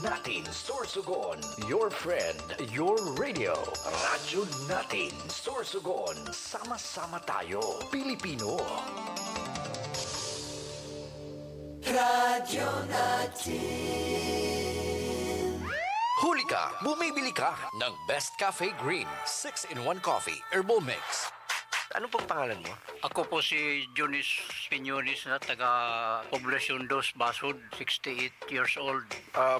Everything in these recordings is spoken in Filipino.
natin Sorsogon. Your friend, your radio. Radyo natin Sorsogon. Sama-sama tayo, Pilipino. Radyo natin. Huli ka, bumibili ka ng Best Cafe Green 6-in-1 Coffee Herbal Mix. Ano pong pangalan mo? Ako po si Jonis Piñones na taga Poblacion 2, Basud, 68 years old.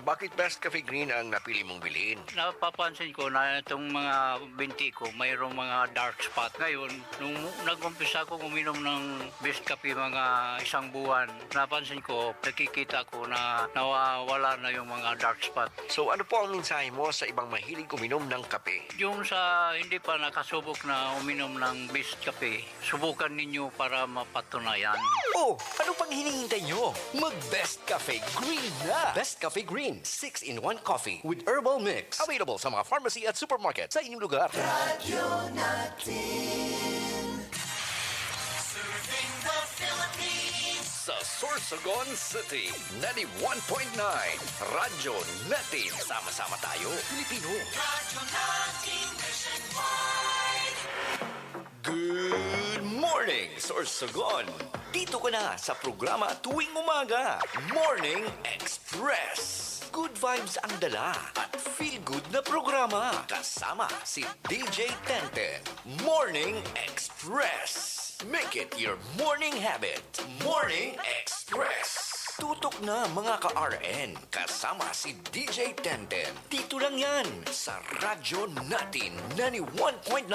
Bakit Best Cafe Green ang napili mong bilhin? Napapansin ko na itong mga binti ko mayroong mga dark spot. Ngayon, nung nag-umpisa ko uminom ng Best Cafe mga isang buwan, napansin ko, nakikita ko na nawawala na yung mga dark spot. So ano po ang mensahe mo sa ibang mahilig uminom ng kape? Yung sa hindi pa nakasubok na uminom ng Best Cafe, subukan ninyo para mapatunayan. Oh, ano pang hinihintay nyo? Mag-Best Cafe Green na! Best Cafe Green 6-in-1 Coffee with Herbal Mix. Available sa mga pharmacy at supermarket sa inyong lugar. Radyo natin. Serving the Philippines. Sa Sorsogon City, 91.9. Radyo natin. Sama-sama tayo, Pilipino. Radyo natin nationwide. Good morning, Sorsogon! Dito ka na sa programa tuwing umaga, Morning Express. Good vibes ang dala at feel good na programa. Kasama si DJ Tenten. Morning Express. Make it your morning habit. Morning Express. Tutok na mga ka-RN. Kasama si DJ Tenten. Dito lang yan sa radyo natin 91.9.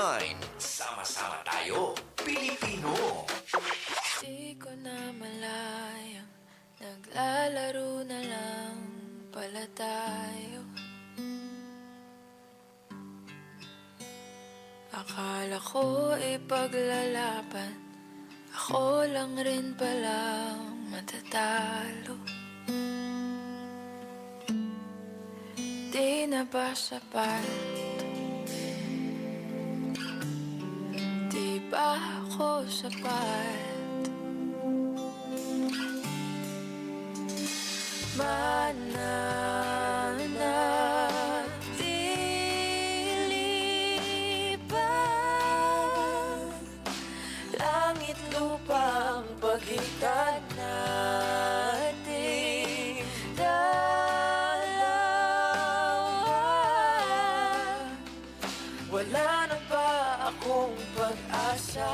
Sama-sama tayo, Pilipino. Di ko na malayang naglalaro na lang pala tayo. Akala ko ipaglalaban, ako lang rin palang matatalo. Di na ba sapat? Di ba ako sapat? Mananatili ba? Langit lupa ang pagitan nating dalawa. Wala na ba akong pag-asa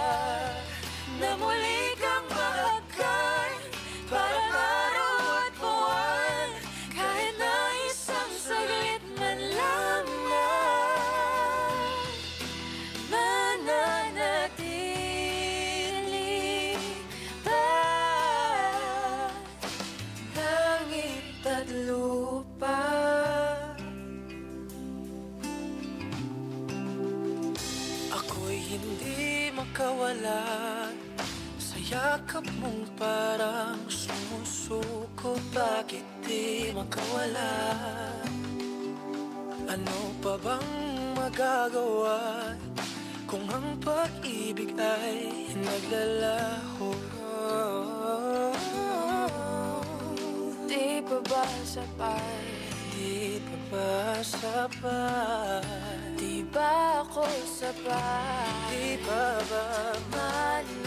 na muli kang mahagkan? Parang araw at buwan, kahit na isang saglit man lamang. Mananatili ba? Langit at lupa. Ako'y hindi makawala sa yakap mong parang sumusuko. Bakit di makawala? Ano pa bang magagawa kung ang pag-ibig ay naglalaho? Di pa ba sapat? Di pa ba sapat? Di ba ako sapat? Di ba ba mananatili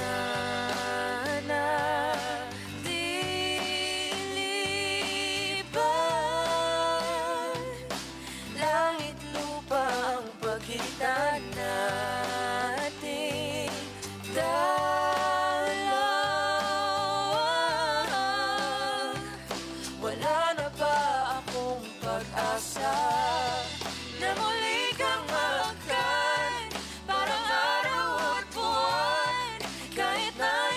ba? Langit lupa ang pagitan nating dalawa. Wala na ba akong pag-asa na muli kang mahagkan? Parang araw at buwan, kahit na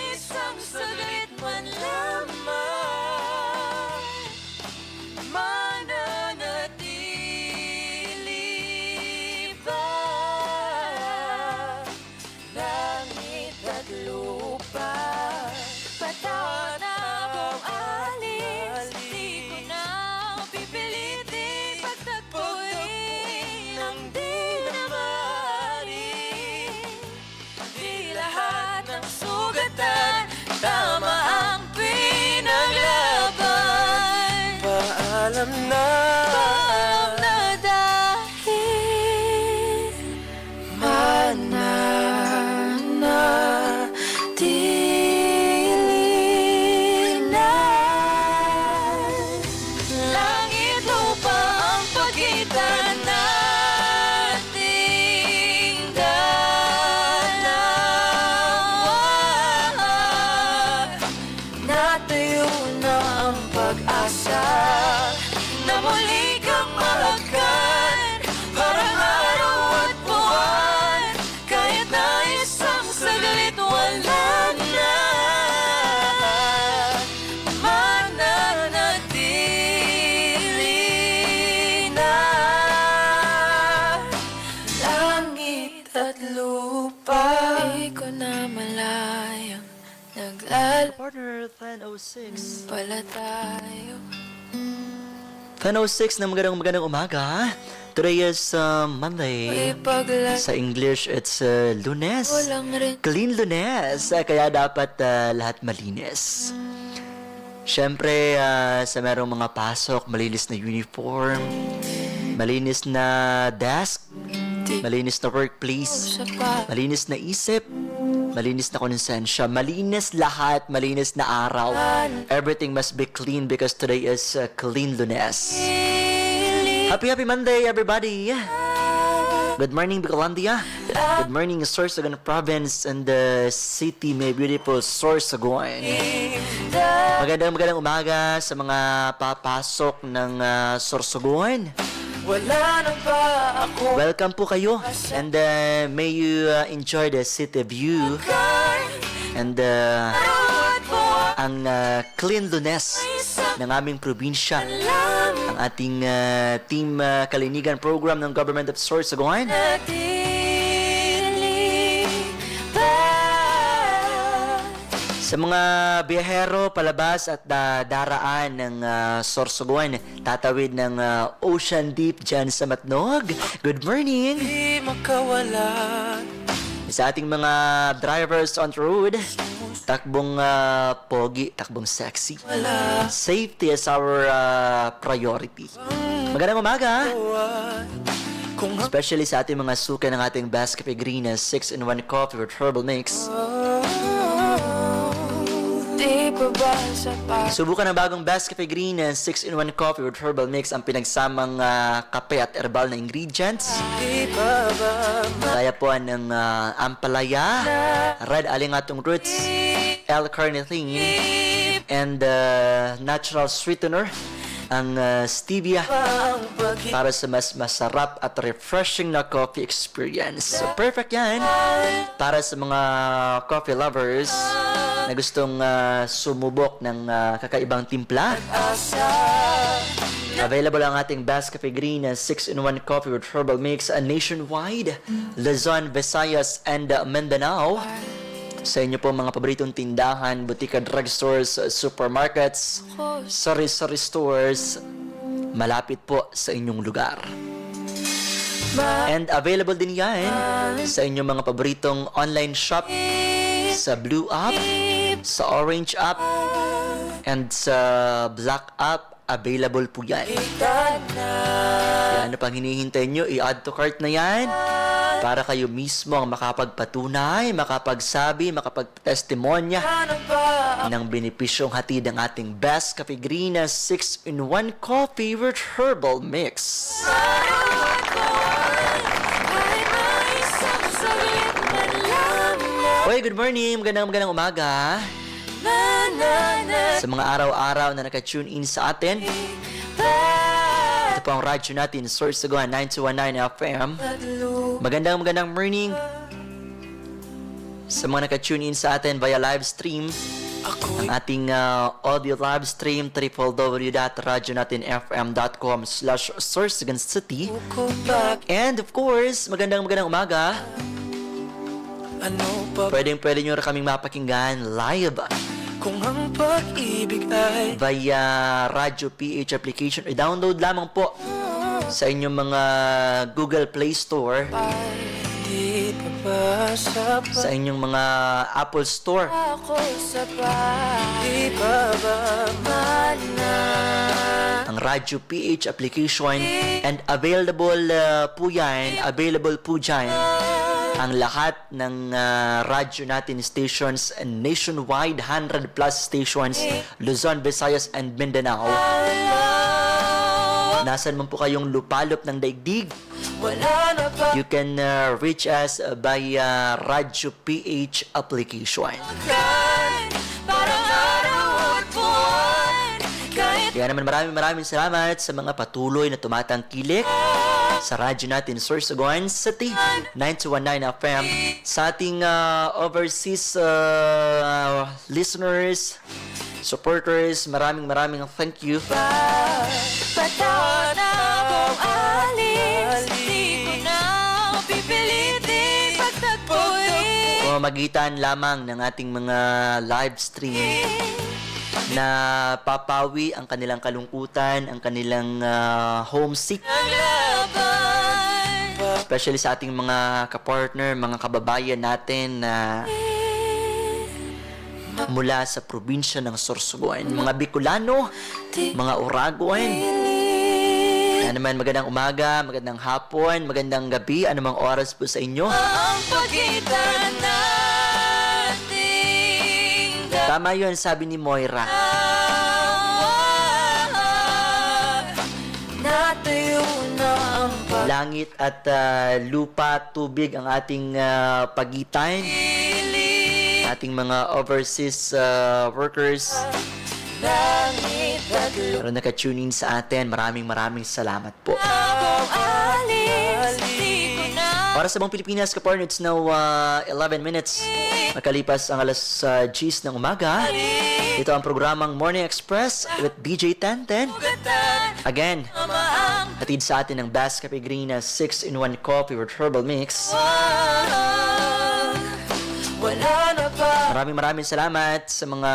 pala tayo. 10:06 na magandang umaga. Today is Monday. Sa English, it's Lunes. Walang rin. Clean Lunes. Kaya dapat lahat malinis. Siyempre, sa merong mga pasok, malinis na uniform, malinis na desk, malinis na workplace, malinis na isip, malinis na konsensya, malinis lahat, malinis na araw. Everything must be clean because today is Clean Lunes. Happy Monday, everybody! Good morning, Bicolandia. Good morning, Sorsogon Province and the city may beautiful Sorsogon. Magandang umaga sa mga papasok ng Sorsogon. Wala na ba ako? Welcome po kayo and may you enjoy the city view and ang Clean Lunes ng aming probinsya. Ang ating Team Kalinigan program ng Government of Sorsogon. Sa mga biyahero palabas at daraan ng Sorsogon, tatawid ng Ocean Deep dyan sa Matnog. Good morning! Di makawala. Sa ating mga drivers on the road, takbong pogi, takbong sexy. Safety is our priority. Magandang umaga! Especially sa ating mga suka ng ating Best Cafe Green 6-in-1 coffee with herbal mix. Di pa ba sapat? Subukan ang bagong Best Cafe Green 6-in-1 coffee with herbal mix, ang pinagsamang kape at herbal na ingredients. Di pa ba Kaya po ng ampalaya, red alingatong roots, L-carnitine, and natural sweetener, ang stevia, para sa mas masarap at refreshing na coffee experience. So perfect yan para sa mga coffee lovers na gustong sumubok ng kakaibang timpla. Available ang ating Best Cafe Green 6-in-1 coffee with herbal mix nationwide, Luzon, Visayas, and Mindanao. Sa inyo po mga paboritong tindahan, butika, drugstores, supermarkets, sari-sari stores, malapit po sa inyong lugar. And available din yan sa inyong mga paboritong online shop, sa Blue app, sa Orange app, and sa Black app. Available po yan. Kaya ano pang hinihintay nyo, i-add to cart na yan para kayo mismo ang makapagpatunay, makapagsabi, makapagtestimonya ng benepisyong hatid ng ating Best Cafe Green 6-in-1 coffee with herbal mix. Oy, good morning. Magandang umaga. Sa mga araw-araw na naka-tune in sa atin, ito po ang radyo natin, Sorsogon 9219 FM. Magandang morning sa mga naka-tune in sa atin via live stream. Ang ating audio live stream, www.radyonatinfm.com/Sorsogon City. And of course, magandang umaga. Pwede nyo rin kaming mapakinggan live Kung ang pag-ibig ay via Radyo PH application. I-download lamang po sa inyong mga Google Play Store, di pa ba sapat? sa inyong mga Apple Store. Ako sapat. Di pa ba mana? Ang Radyo PH application, and available po dyan ang lahat ng radyo natin stations nationwide, 100 plus stations, Luzon, Visayas, and Mindanao. Nasaan man po kayong lupalop ng daigdig, Wala na ba you can reach us by Radyo PH application. parang araw at buwan? Kahit Kaya naman maraming salamat sa mga patuloy na tumatangkilik sa radyo natin, Sorsogon City 9219 FM, sa ating overseas listeners, supporters, maraming thank you. patawad na akong alis, di ko na pipilitin pagtagpuin. Pamamagitan lamang ng ating mga live stream, na papawi ang kanilang kalungkutan, ang kanilang homesick. Naglaban Especially sa ating mga kapartner, mga kababayan natin na mula sa probinsya ng Sorsogon. Mga Bicolano, mga Oragon. Ano naman, magandang umaga, magandang hapon, magandang gabi, anumang oras po sa inyo. ang pagitan nating Tama yun, sabi ni Moira. natayo na ang Langit at lupa, tubig ang ating pagitan. pag-ibig. Ating mga overseas workers. Langit at lupa Pero naka-tune in sa atin. Maraming salamat po. kung alis, di ko na Para sa buong Pilipinas, kapartner, it's now 11 minutes. Makalipas ang alas 10 ng umaga. Ito ang programang Morning Express with BJ Tenten. ugatan. Again, Amaang hatid sa atin ng Bass Cafe Green na 6-in-1 coffee with herbal mix. wala na pa Maraming salamat sa mga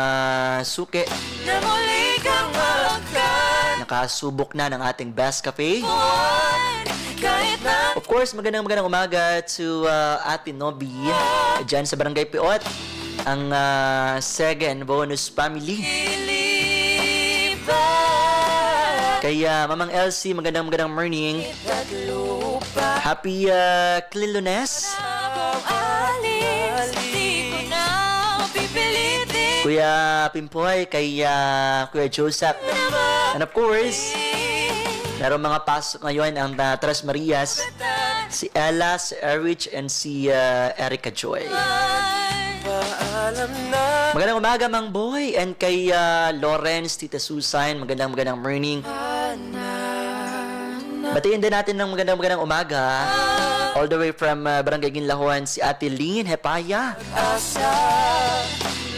suki. na muli kang magkan. Nakasubok na ng ating Bass Cafe. Kahit na Of course, magandang umaga to Ate Nobby dyan sa Barangay Piot. Ang Sega and Bonus family. ilipat Kay Mamang Elsie, magandang morning. at lupa Happy Clean Lunes. kung alis, di ko na pipilitin Kuya Pimpoy, kay Kuya Joseph. And of course, meron mga pasok ngayon ang Tres Marias. Si Ella, si Erich, and si Erica Joy. paalam na Magandang umaga, Mang Boy. And kay Lawrence, Tita Susan, magandang morning. Batiin din natin ng magandang umaga. All the way from Barangay Ginlahuan, si Ate Lynn Hepaya. asa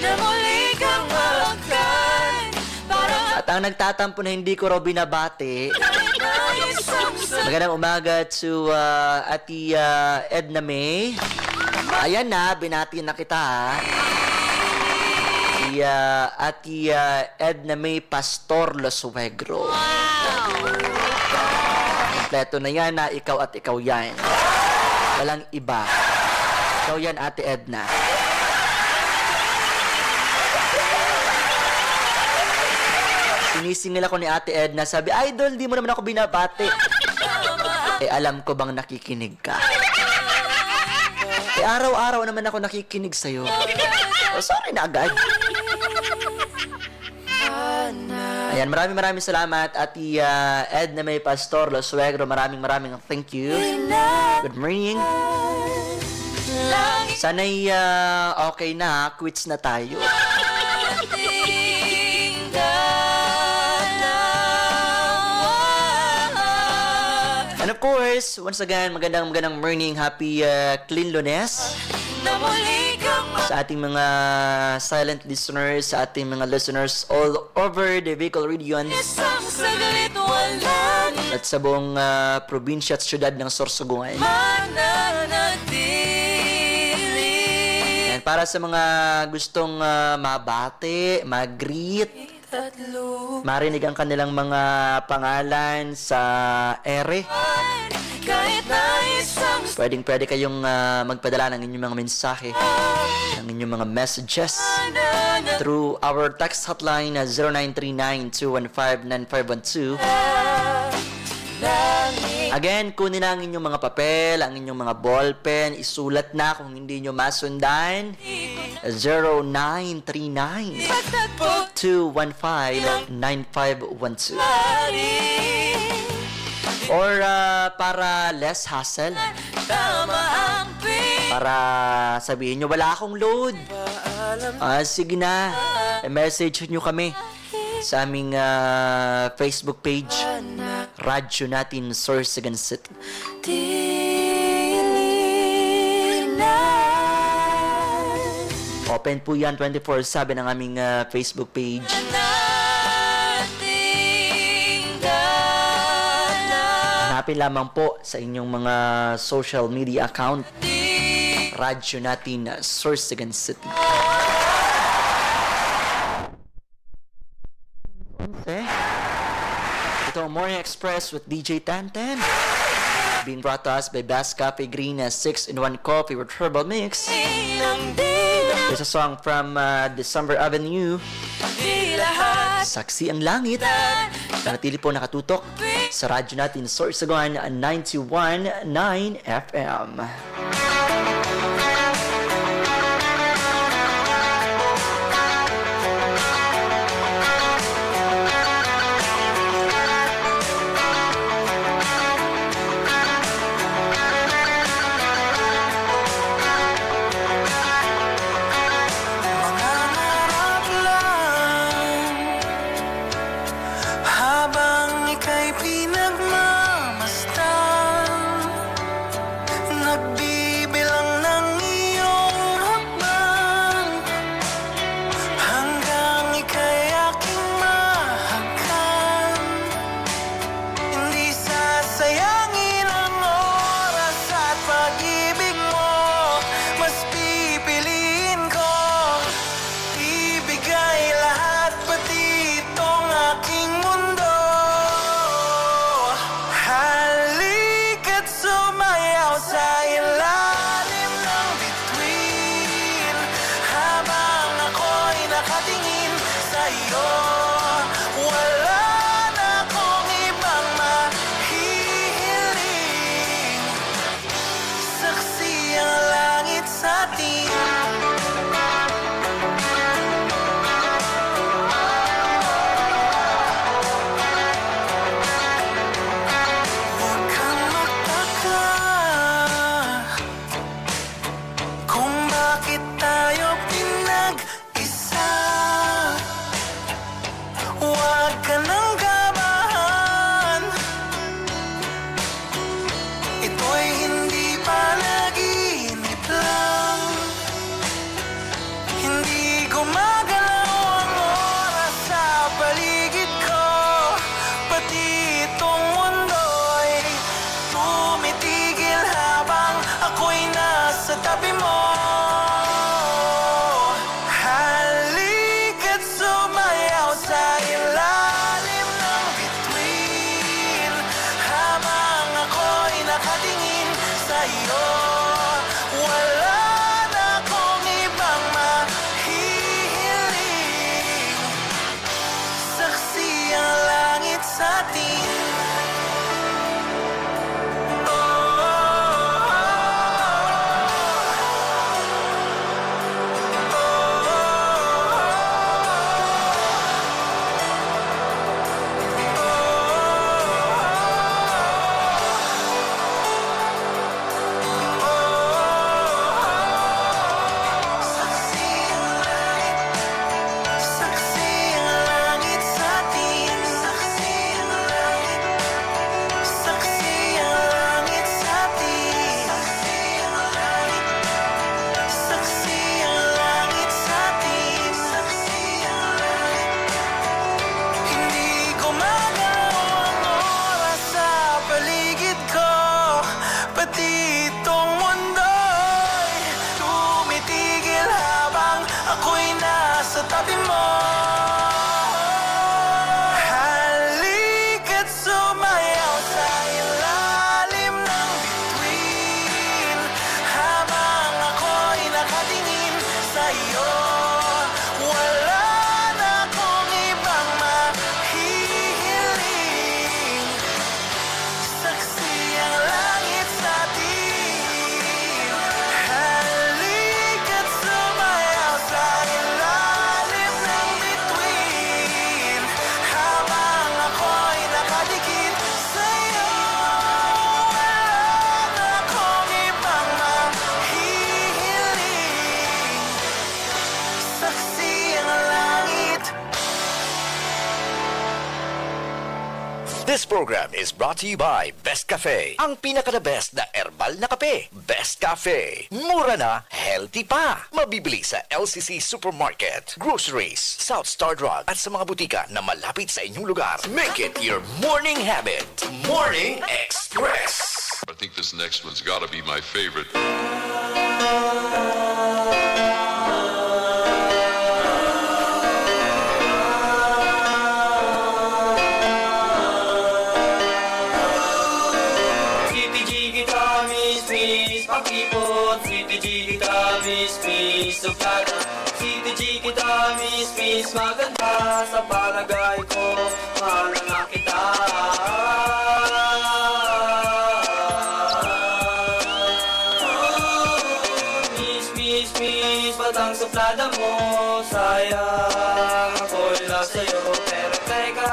na muli kang magkan. Parang At ang nagtatampo na hindi ko raw binabati, na isang magandang umaga to Ate Edna May. Ayan na, binati na kita ha. Si Ate Edna May Pastor Losuegro. Kompleto na yan na ikaw at ikaw yan. Walang iba. Ikaw yan, Ate Edna. Sinisingil ako ni Ate Edna. Sabi, Idol, di mo naman ako binabati. Alam ko bang nakikinig ka? Araw-araw naman ako nakikinig sa'yo. Oh, sorry na agad. Ayan, maraming salamat. Ate Edna May Pastor Losuegro, maraming thank you. Good morning. Sana'y okay na, quits na tayo. And of course, once again, magandang morning. Happy Clean Lunes na muli kang sa ating mga silent listeners, sa ating mga listeners all over the Bicol region isang saglit walang at sa buong probinsya at syudad ng Sorsogon. mananatili. And para sa mga gustong mabati, mag-greet, At lupa marinig ang kanilang mga pangalan sa ere, kahit na isang pwede kayong magpadala ng inyong mga mensahe, ng inyong mga messages through our text hotline na 0939-215-9512. langit Again, kunin na ang inyong mga papel, ang inyong mga ballpen, isulat na kung hindi nyo masundan. 0939 pagtagpo 215-9512. Or para less hassle, tama ang para sabihin nyo, wala akong load. Sige na, message nyo kami sa aming Facebook page, Radyo Natin Sorsogon City. Open po yan 24/7 ang aming Facebook page. Hanapin lamang po sa inyong mga social media account, Radyo Natin Sorsogon City. Morning Express with DJ Tantan. Being brought to us by Best Cafe Green 6-in-1 coffee with herbal mix. Nang di na There's a song from December Avenue, di lahat Saksi ang Langit. Nanatili po nakatutok sa radyo natin, Sorsogon 91.9 FM. Mangarap lang habang ika'y pinagmamasdan, nagbibilang ng iyong hakbang, hanggang ika'y aking mahagkan. Hindi sasayangin ang oras at pag-ibig mo, mas pipiliin ko ibigay lahat, pati itong aking mundo. Halika't sumayaw sa ilalim ng bituin, habang ako'y nakatingin sa iyo. Wala na akong ibang mahihiling, saksi ang langit sa atin. Huwag kang magtaka kung bakit tayo pinag-isa. Huwag ka nang kabahan, ito'y hindi panaginip lang. Hindi gumagalaw ang oras sa paligid ko, pati itong mundo'y tumitigil habang ako'y nasa tabi mo. Halika't sumayaw sa ilalim ng bituin, habang ako'y nakatingin sa iyo. Wala na akong ibang mahihiling, saksi ang langit sa atin. Saksi ang langit sa atin. Saksi ang langit. Saksi ang langit sa atin. Saksi ang langit sa atin. Saksi ang langit. Hindi gumagalaw ang oras sa paligid ko, pati itong mundo'y tumitigil habang ako'y nasa tabi mo. Halika't sumayaw sa ilalim ng bituin, habang ako'y nakatingin sa iyo. Wala na akong ibang mahihiling, saksi ang langit sa atin. Halika't sumayaw sa ilalim ng bituin, habang ako'y nakadikit sa iyo. Wala na akong ibang mahihiling, saksi ang langit. This program is brought to you by Best Cafe. Ang pinaka-the best na herbal na kape. Best Cafe. Mura na, healthy pa. Mabibili sa LCC Supermarket, groceries, South Star Drug at sa mga butika na malapit sa inyong lugar. Make it your morning habit. Morning Express. I think this next one's got to be my favorite. pakipot. City G kita, miss suplada. City G kita, miss maganda. Sa palagay ko, mahal na kita. Miss, batang suplada mo. Sayang, ako'y lost sa'yo. Pero teka,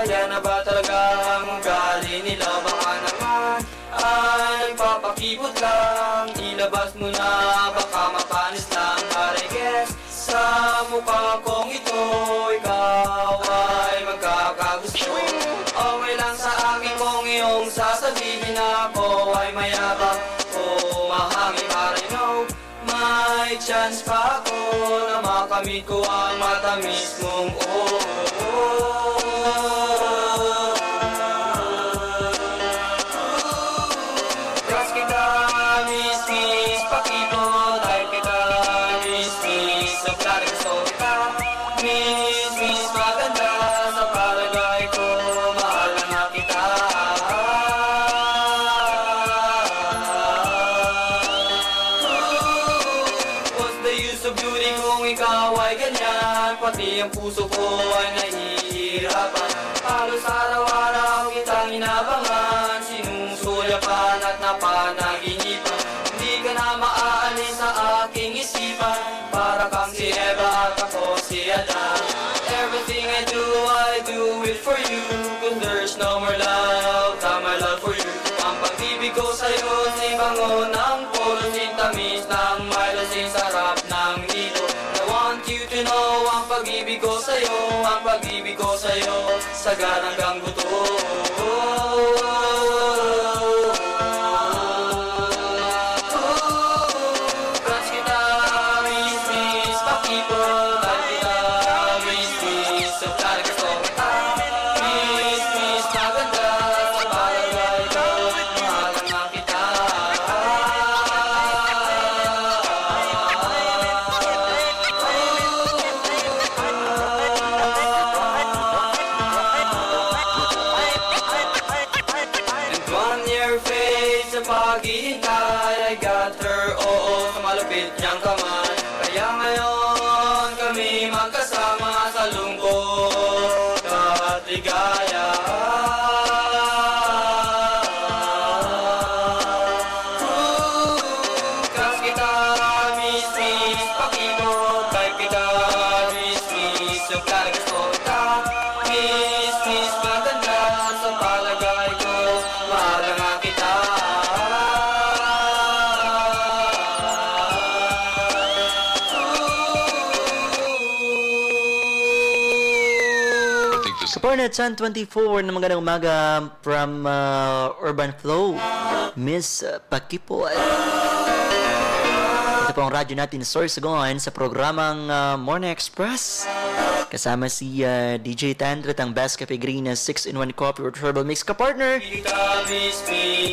yan na ba talaga ang ugali nila? Baka naman ay papakipot lang. Ilabas mo na, baka mapanis lang. But I guess, sa mukha kong ito, ikaw ay magkakagusto. Okay lang sa akin kung iyong sasabihin na ako ay mayabang o mahangin. But I know, may chance pa ako na makamit ko ang matamis mong Crush kita, miss, pakipot. Type kita, miss, suplada gusto kita. Miss, maganda. Sa palagay ko, mahal na kita. What's the use of beauty kung ikaw ay ganyan? Pati ang puso ko ay nahihirapan. Halos araw-araw kitang inabangan, sinusulyapan at napanaginipan. Hindi ka na maaalis sa aking isipan. Para kang si Eva at ako si Adan. Everything I do it for you. Cause there's no more love than my love for you. Ang pag-ibig ko sa'yo, si bango ng polo, sintamis ng may sarap ng nilo. I want you to know, ang pag-ibig ko sa'yo, ang pag-ibig ko sa'yo, sagad hanggang buto. Crush kita, miss, pakipot. Type kita, miss, suplada gusto kita. Miss, maganda. Sa palagay ko, mahal na kita. And 1 year fade sa paghihintay, I got her, oo, sa malupit niyang kamay. Kaya ngayon kami magkasama sa lungkot at ligaya. Crush kita, miss, pakipot. Type kita, miss, suplada gusto kita. Miss, maganda. Sa palagay ko, mahal nga kita. I think this Kaparnet San 24 na magandang umaga from Urban Flow, Miss Pakipot. Ito po ang radyo natin, Sorsogon, sa programang Morning Express. Kasama si DJ Tandret, ang Best Cafe Green na 6-in-1 coffee with herbal mix. Kapartner, Kita, miss,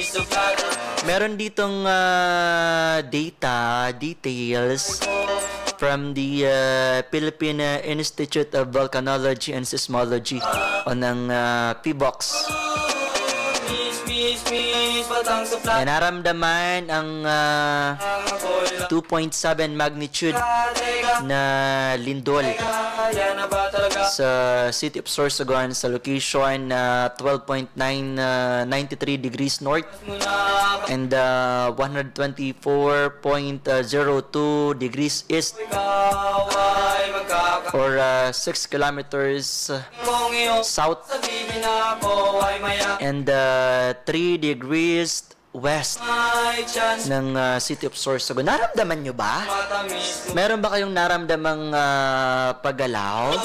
suplada. meron ditong details from the Philippine Institute of Volcanology and Seismology o ng PBOX. Miss, batang suplada. Na naramdaman ang Ako'y 2.7 magnitude na lindol yan na ba talaga? sa City of Sorsogon sa location na 12.93 degrees north Muna and 124.02 degrees east ikaw ay magkaka. or 6 kilometers Kung iyong south sabihin ako ay maya. and 3 degrees west May chance ng City of Sorsogon. Naramdaman nyo ba? matamis mo. Meron ba kayong naramdamang paggalaw?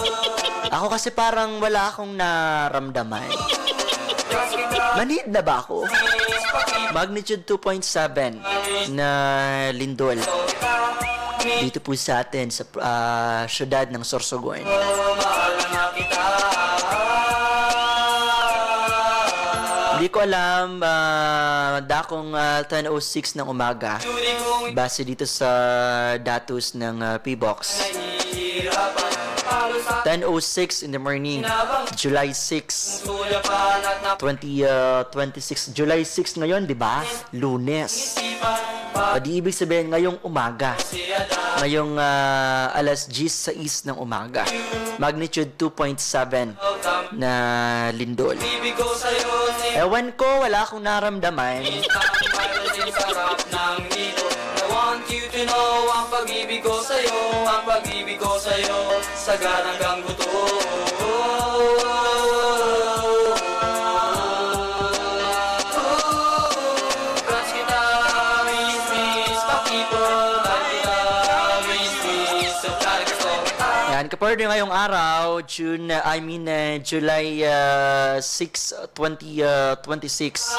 Ako kasi parang wala akong naramdaman. Crush kita, Manhid na ba ako? miss, pakipot. Magnitude 2.7 na lindol dito po sa atin sa syudad ng Sorsogon. Mahal na kita. Hindi ko alam, dakong 10:06 ng umaga, Turing kong base dito sa datos ng PBOX. nahihirapan. Halos 10:06 in the morning, July 6, Sulyapan at 2026. July 6 ngayon, di ba? Lunes. Di ibig sabihin ngayong umaga. Ngayong alas 10:06 ng umaga. Magnitude 2.7 na lindol. ibig ko sa'yo, Ewan ko, wala akong naramdaman. sarap ng dito. I want you to know ang pag-ibig ko sa'yo, ang pag-ibig ko sa'yo, sagad hanggang buto. Crush kita, miss, pakipon, kita, miss, so talaga ko. Yan, kapag ngayong araw, July 6, 2026.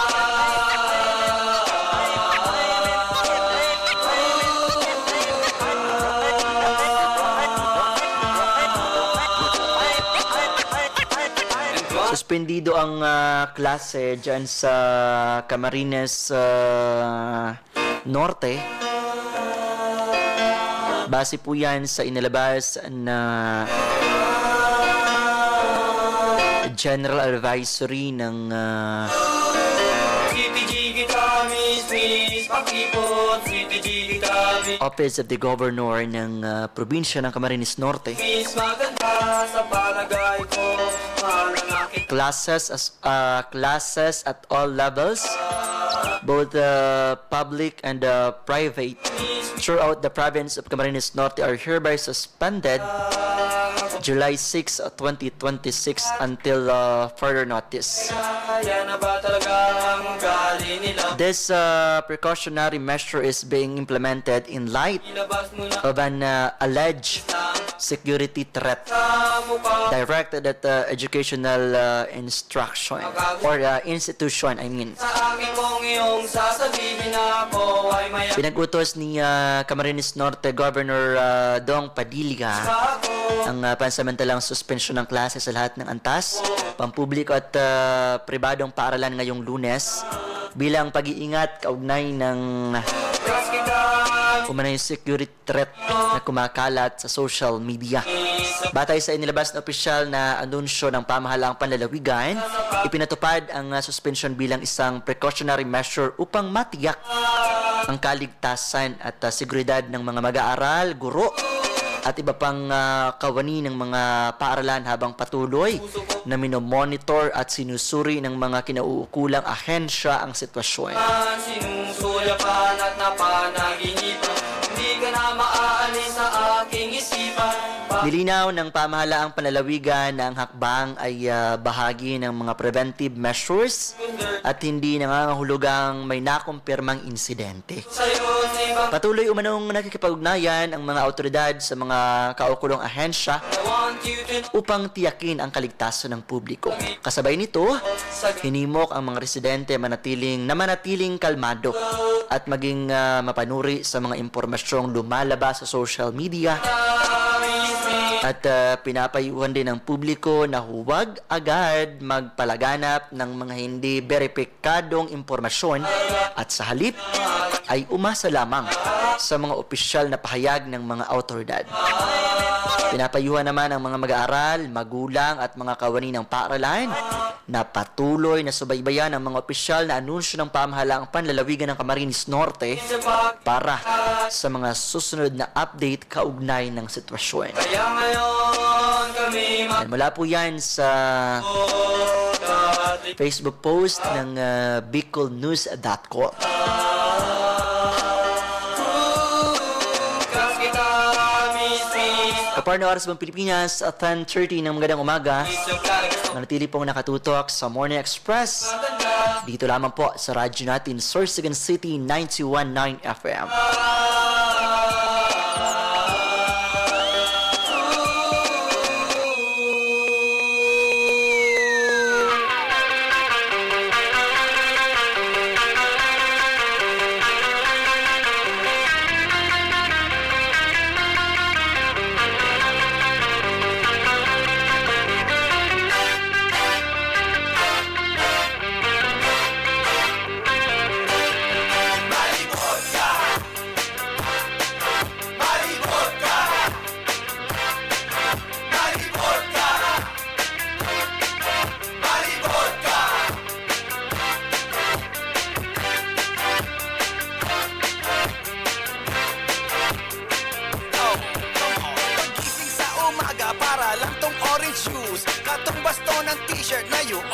Suspendido ang klase dyan sa Camarines Norte. Base po yan sa inilabas na General Advisory ng CTG kita, miss, pakipon, CTG kita, Office of the Governor ng probinsya ng Camarines Norte. miss, maganda sa palagay ko, mahal ang aking Classes at all levels, both public and private, throughout the province of Camarines Norte are hereby suspended July 6, 2026 until further notice. kaya na ba talaga ang ugali nila? This precautionary measure is being implemented in light Ilabas mo na of an alleged security threat sa mukha directed at educational instruction or institution, I mean. sa akin kung iyong sasabihin na ako ay maya Pinag-utos ni Camarines Norte Governor Dong Padilla ako. ang pansamantalang suspensyon ng klase sa lahat ng antas, pampubliko at pribadong paaralan ngayong Lunes bilang pag-iingat kaugnay ng Crush kita, umanay security threat na kumakalat sa social media. Batay sa inilabas na opisyal na anunsyo ng pamahalaang panlalawigan, ipinatupad ang suspension bilang isang precautionary measure upang matiyak ang kaligtasan at seguridad ng mga mag-aaral, guro, at iba pang kawani ng mga paaralan habang patuloy na minomonitor at sinusuri ng mga kinauukulang ahensya ang sitwasyon. sinusulyapan at napanaginipan, hindi ka na maaalis sa aking isipan. Nilinaw ng pamahalaang panlalawigan na ang hakbang ay bahagi ng mga preventive measures at hindi nangangahulugang may nakumpirmang insidente. Sa'yo, diba? Patuloy umanong nakikipag-ugnayan ang mga autoridad sa mga kaukulong ahensya I want you to upang tiyakin ang kaligtasan ng publiko. Kasabay nito, hinimok ang mga residente na manatiling kalmado at maging mapanuri sa mga impormasyong lumalabas sa social media at pinapayuhan din ng publiko na huwag agad magpalaganap ng mga hindi beripikadong impormasyon at sa halip ay umasa lamang sa mga opisyal na pahayag ng mga autoridad. Pinapayuhan naman ang mga mag-aaral, magulang at mga kawani ng paaralan na patuloy na subaybayan ang mga opisyal na anunsyo ng pamahalaang panlalawigan ng Camarines Norte para sa mga susunod na update kaugnay ng sitwasyon. kaya ngayon kami Yan, mula po yan sa magkati. Facebook post ng bicolnews.com. Crush kita, miss, Kapar na oras ng Pilipinas, 10:30 ng magandang umaga. so talaga ko. Manatili pong nakatutok sa Morning Express. Dito lamang po sa radyo natin, Sorsogon City 92.9 FM.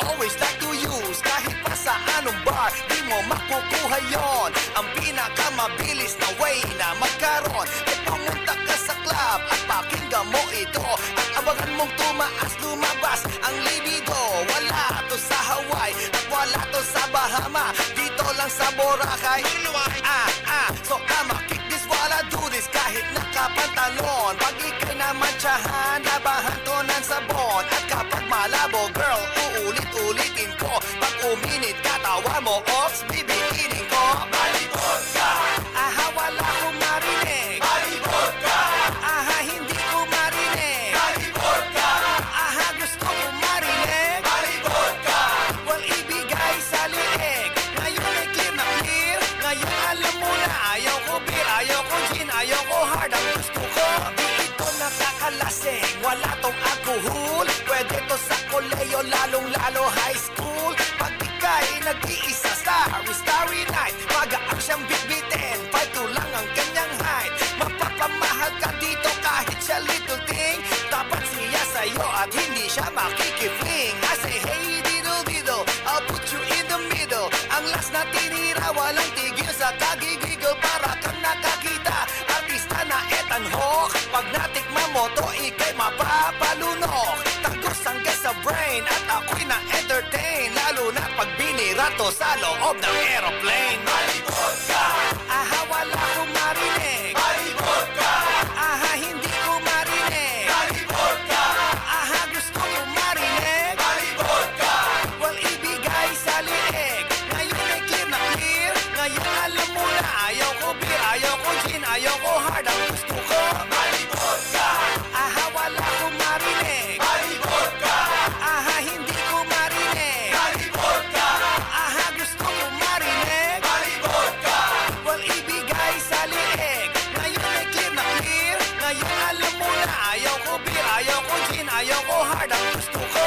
always like to use. Kahit pa sa anong bar, di mo makukuha yon. Ang pinakamabilis na way na magkaroon ay pumunta ka sa club at pakinggan mo ito. At abangan mong tumaas, lumabas ang libido. Wala to sa Hawaii at wala to sa Bahama. Dito lang sa Boracay. So I'ma kick this while I do this. Kahit nakapantalon, pag ikay na mantsahan, labahan to ng sabon. At kapag malabo, girl, uulit-ulitin ko. Pag uminit, katawa mo, ops, bibiginin ko. Malibot ka! Aha, wala kong marinig. Malibot ka! Aha, hindi ko marinig. Malibot ka! Aha, gusto ko marinig. Malibot ka! Well, ibigay sa liig. Ngayon ay clear na clear. Ngayon alam mo na ayaw ko beer, ayaw ko gin, ayaw ko hard. Ang gusto ko, di ito nakakalasing. Wala tong alcohol. Pwede to sa koleyo, lalong-lalo high school. Pag ikay nag-iisa, starry night. Magaang siyang bitbitin, 5'2" lang ang kanyang height. Mapapamahal ka dito kahit siya little thing. Dapat siya sa'yo at hindi siya makikifling. I say hey diddle, I'll put you in the middle. Ang last na tinira, walang tigil sa kagigigil. Para kang nakakita, artista na etan hawk. Pag natikman mo to, ikay mapapalunok. Tagos hanggang sa brain at ako'y na-entertain. Lalo na pag binira to sa loob ng aeroplane. Malibot ka! Aha, wala kong marinig. Malibot ka! Aha, hindi ko marinig. Malibot ka! Aha, gusto ko marinig. Malibot ka! Well, ibigay sa liig. Ngayon ay clear na clear. Ngayon alam mo na ayaw ko beer, ayaw ko gin, ayaw ko hard. Ang gusto ko malibot ka! Aha, wala kong marinig. Malibot ka! Aha, hindi ko marinig. Malibot ka! Aha, gusto ko marinig. Malibot ka! Well, ibigay sa liig. Ngayon ay clear na clear. Ngayon alam mo na ayaw ko beer, ayaw ko gin, ayaw ko hard. Ang gusto ko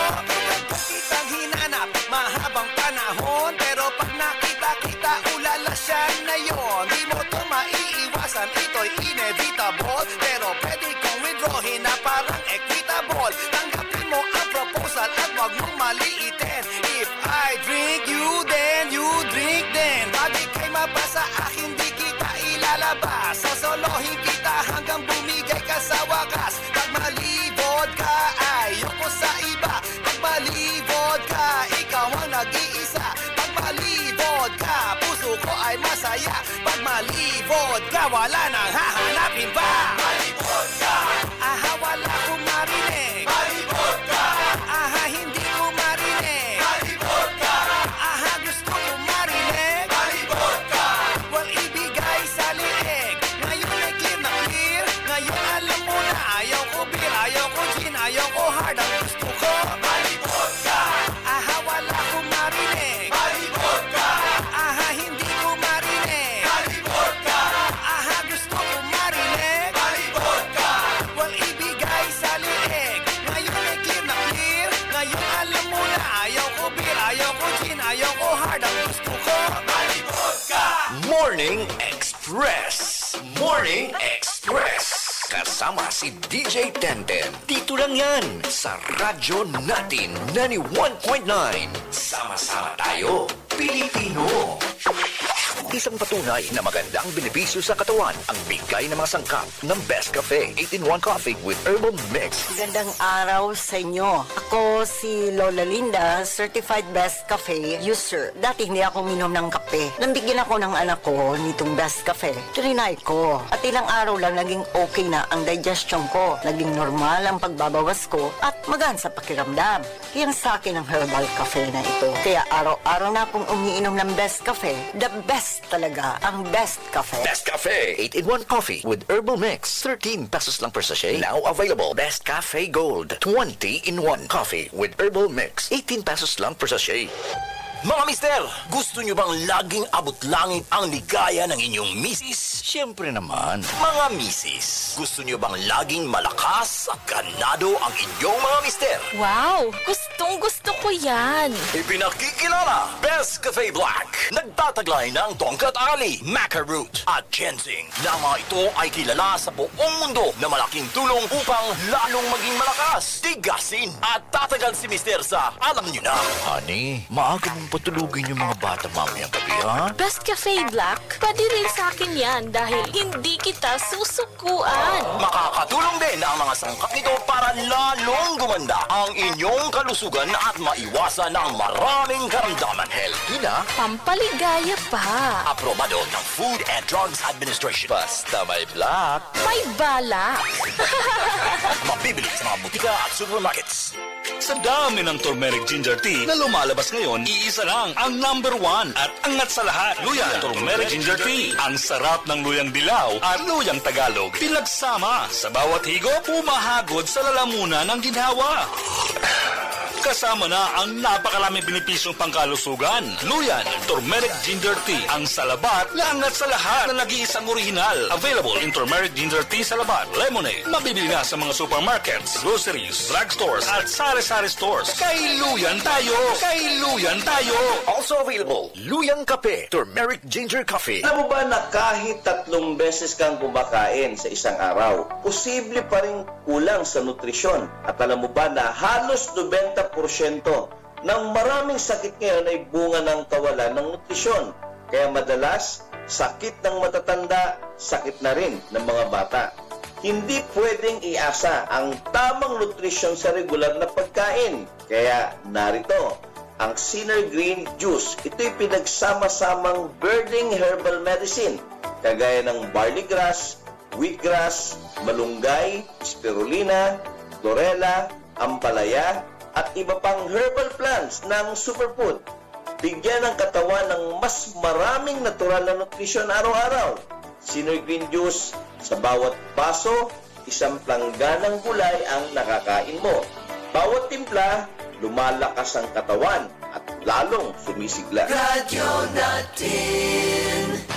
kitang hinanap mahabang panahon. Pero pag nakita kita, ulala siya na yon. Di mo to maiiwasan, ito'y inevitable. Pero pwede kong withdrawin na parang equitable. Tanggapin mo ang proposal at wag mong maliitin. If I drink you, then you drink then. Pag ika'y mabasa, hindi kita ilalabas. Sosolohin kita hanggang bumigay ka sa wakas. Pag malibot ka, ayoko sa iba. Pag malibot ka, ikaw ang nag-iisa. Pag malibot ka, puso ko ay masaya. Pag malibot ka, wala nang hahanapin pa. Malibot ka! Aha, wala kong marinig. Malibot ka! Aha, hindi ko marinig. Malibot ka! Aha, gusto ko marinig. Malibot ka! Well, ibigay sa liig. Ngayon ay clear na clear. Ngayon alam mo na ayaw ko beer, ayaw ko gin, ayaw ko hard. Ang gusto ko malibot ka! Aha, wala kong marinig. Malibot ka! Aha, hindi ko marinig. Malibot ka! Aha, gusto ko marinig. Malibot ka! Well, ibigay sa liig. Ngayon ay clear na clear. Ngayon alam mo na ayaw ko beer, ayaw ko gin, ayaw ko hard. Ang gusto ko malibot ka! Morning Express! Morning Express! Kasama si DJ Tenten. Dito lang yan sa radyo natin 91.9. Sama-sama tayo, Pilipino. Isang patunay na magandang benepisyo sa katawan ang bigay ng mga sangkap ng Best Cafe 8-in-1 Coffee with Herbal Mix. Magandang araw sa inyo. Ako si Lola Linda, Certified Best Cafe user. Dati hindi ako minom ng kape. Nang bigyan ako ng anak ko nitong Best Cafe, trinay ko. At ilang araw lang naging okay na ang digestion ko. Naging normal ang pagbabawas ko at magaan sa pakiramdam. Yan sa akin ang herbal cafe na ito. Kaya araw-araw na akong umiinom ng Best Cafe. The best talaga ang Best Cafe. Best Cafe 8-in-1 Coffee with Herbal Mix. 13 pesos lang per sachet. Now available. Best Cafe Gold 20-in-1 Coffee with Herbal Mix. 18 pesos lang per sachet. Mga mister, gusto nyo bang laging abot langit ang ligaya ng inyong misis? Siyempre naman. Mga misis, gusto nyo bang laging malakas at ganado ang inyong mga mister? Wow! Gusto Gustong gusto ko yan. Ipinakikilala, Best Cafe Black. Nagtataglay ng Tongkat Ali, Macaroot at Ginseng. Na mga ito ay kilala sa buong mundo na malaking tulong upang lalong maging malakas, tigasin at tatagal si Mister sa alam nyo na. Honey, maaga mong patulugin yung mga bata mamayang gabi, ha? Best Cafe Black, pwede rin sa akin yan dahil hindi kita susukuan. Makakatulong din ang mga sangkap nito para lalong gumanda ang inyong kalusugan at maiwasan ang maraming karamdaman. Healthy na, Pampaligaya pa. aprobado ng Food and Drugs Administration. Basta may black. May bala. Mabibili sa mga butika at supermarkets. Sa dami ng turmeric ginger tea na lumalabas ngayon, iisa lang ang number 1 at angat sa lahat. Luyan Turmeric Ginger Tea. Ang sarap ng luyang dilaw at luyang Tagalog. Pinagsama sa bawat higop, pumahagod sa lalamunan ng ginhawa. Kasama na ang napakaraming benepisyong pangkalusugan. Luyan Turmeric Ginger Tea. Ang salabat na angat sa lahat na nag-iisang orihinal. Available in Turmeric Ginger Tea Salabat Lemonade. Mabibili na sa mga supermarkets, groceries, drugstores at sari-sari stores. Kay Luyan tayo! Kay Luyan tayo! Also available, Luyang Kape, Turmeric Ginger Coffee. Alam mo ba na kahit 3 beses kang kumakain sa isang araw, posible pa rin kulang sa nutrisyon? At alam mo ba na halos 90% ng maraming sakit ngayon ay bunga ng kawalan ng nutrisyon. Kaya madalas, sakit ng matatanda, sakit na rin ng mga bata. Hindi pwedeng iasa ang tamang nutrisyon sa regular na pagkain. Kaya narito, ang Sinner Green Juice. Ito'y pinagsama-samang birding herbal medicine, kagaya ng barley grass, wheatgrass, malunggay, spirulina, chlorella, ampalaya, at iba pang herbal plants ng superfood. Bigyan ng katawan ng mas maraming natural na nutrisyon araw-araw. Sinner Green Juice, sa bawat baso, isang plangganang gulay ang nakakain mo. Bawat timpla, lumalakas ang katawan at lalong sumisigla.